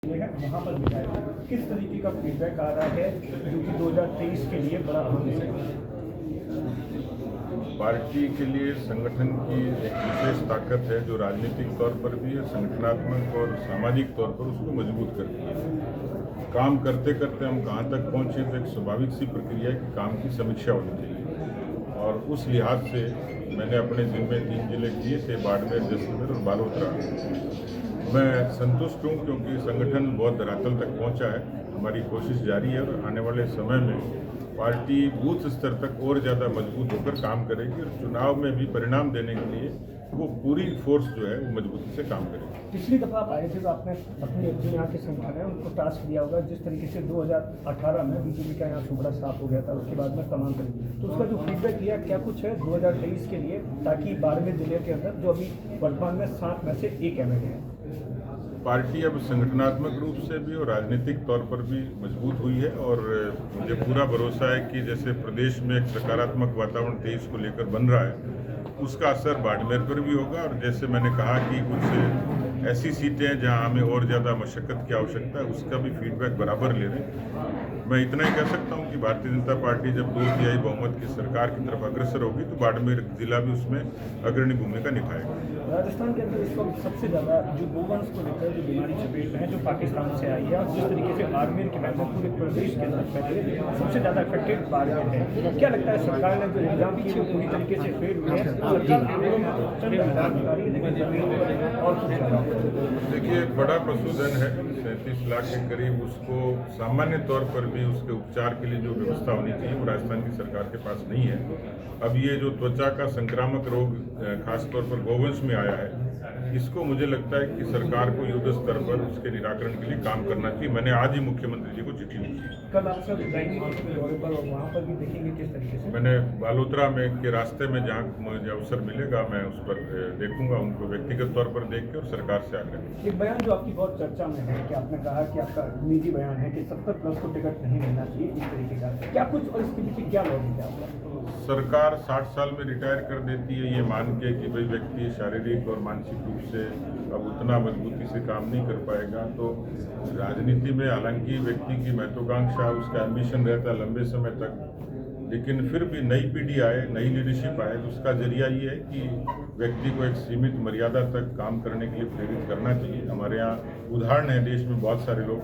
वहाँ पर भी जाएगा। किस तरीके का फीडबैक आ रहा है जो कि 2023 के लिए बड़ा अहम है? पार्टी के लिए संगठन की एक विशेष ताकत है जो राजनीतिक तौर पर भी है, संगठनात्मक और सामाजिक तौर पर उसको मजबूत करती है। काम करते करते हम कहाँ तक पहुँचे तो एक स्वाभाविक सी प्रक्रिया है कि काम की समीक्षा होनी चाहिए और उस लिहाज से मैंने अपने जिम्मे 3 जिले किए थे, बाड़मेर, जैसलमेर और बालोतरा। मैं संतुष्ट हूँ क्योंकि संगठन बहुत धरातल तक पहुँचा है। हमारी कोशिश जारी है और आने वाले समय में पार्टी बूथ स्तर तक और ज़्यादा मजबूत होकर काम करेगी और चुनाव में भी परिणाम देने के लिए वो पूरी फोर्स जो है वो मजबूती से काम करेगी। पिछली दफा आप आए थे तो आपने अपने जो यहाँ के संगठन है उनको टास्क दिया होगा, जिस तरीके से 2018 में बीजेपी का यहाँ सुबड़ा साफ हो गया था, उसके बाद में तमाम करेंगे तो उसका जो फीडबैक लिया क्या कुछ है 2023 के लिए, ताकि बाड़मेर जिले के अंदर जो अभी वर्तमान में 7 में से 1 एमएलए है। पार्टी अब संगठनात्मक रूप से भी और राजनीतिक तौर पर भी मजबूत हुई है और मुझे पूरा भरोसा है कि जैसे प्रदेश में एक सकारात्मक वातावरण 23 को लेकर बन रहा है, उसका असर बाड़मेर पर भी होगा। और जैसे मैंने कहा कि कुछ ऐसी सीटें हैं जहां हमें और ज़्यादा मशक्कत की आवश्यकता है, उसका भी फीडबैक बराबर ले रहे हैं। मैं इतना ही कह सकता हूं कि भारतीय जनता पार्टी जब 2/3 बहुमत की सरकार की तरफ अग्रसर होगी तो बाड़मेर जिला भी उसमें अग्रणी भूमिका निभाएगा। राजस्थान के अंदर इस वक्त सबसे ज़्यादा जो गोवंश को लेकर जो बीमारी चपेट में है, जो पाकिस्तान से आई है, और जिस तरीके से बाड़मेर की बात है पूरे प्रदेश के अंदर पहले सबसे ज़्यादा अफेक्टेड बाड़मेर है। क्या लगता है सरकार ने जो एग्जाम किए वो पूरी तरीके से फेल हुए हैं? देखिए, एक बड़ा पशुधन है 37 लाख के करीब, उसको सामान्य तौर पर भी उसके उपचार के लिए जो व्यवस्था होनी चाहिए वो राजस्थान की सरकार के पास नहीं है। अब ये जो त्वचा का संक्रामक रोग खासतौर पर गोवंश में आया है, इसको मुझे लगता है कि सरकार को युद्ध स्तर पर उसके निराकरण के लिए काम करना चाहिए। मैंने आज ही मुख्यमंत्री जी को चिट्ठी लिखी। कल आप सब जाएंगे दौरे पर और वहाँ पर भी देखेंगे किस तरीके से? मैंने बालोतरा में के रास्ते में जहाँ मुझे अवसर मिलेगा मैं उस पर देखूंगा, उनको व्यक्तिगत तौर पर देख के और सरकार से आग्रह। एक बयान जो आपकी बहुत चर्चा में है कि आपने कहा कि आपका निजी बयान है कि 70+ को टिकट नहीं मिलना चाहिए, इस तरीके का क्या कुछ, और इसके पीछे क्या लॉजिक है आपका? सरकार 60 साल में रिटायर कर देती है ये मान के कि भाई व्यक्ति शारीरिक और मानसिक रूप से अब उतना मजबूती से काम नहीं कर पाएगा। तो राजनीति में हालांकि व्यक्ति की महत्वाकांक्षा, उसका एम्बिशन रहता है लंबे समय तक, लेकिन फिर भी नई पीढ़ी आए, नई लीडरशिप आए तो उसका जरिया ये है कि व्यक्ति को एक सीमित मर्यादा तक काम करने के लिए प्रेरित करना चाहिए। हमारे यहाँ उदाहरण है देश में बहुत सारे लोग,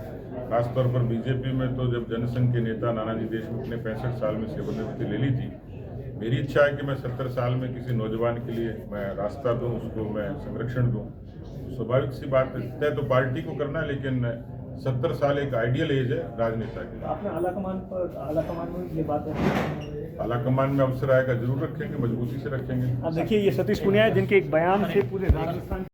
खासतौर पर बीजेपी में तो जब जनसंघ के नेता नानाजी देशमुख ने 65 साल में सेवानिवृत्ति ले ली थी, मेरी इच्छा है कि मैं 70 साल में किसी नौजवान के लिए मैं रास्ता दूं, उसको मैं संरक्षण दूं। स्वाभाविक सी बात है, तो पार्टी को करना है, लेकिन 70 साल एक आइडियल एज है राजनेता की। आपने आलाकमान में ये बात है, आलाकमान में अवसर आएगा जरूर रखेंगे, मजबूती से रखेंगे। अब देखिए ये सतीश पुनिया है जिनके एक बयान से पूरे राजस्थान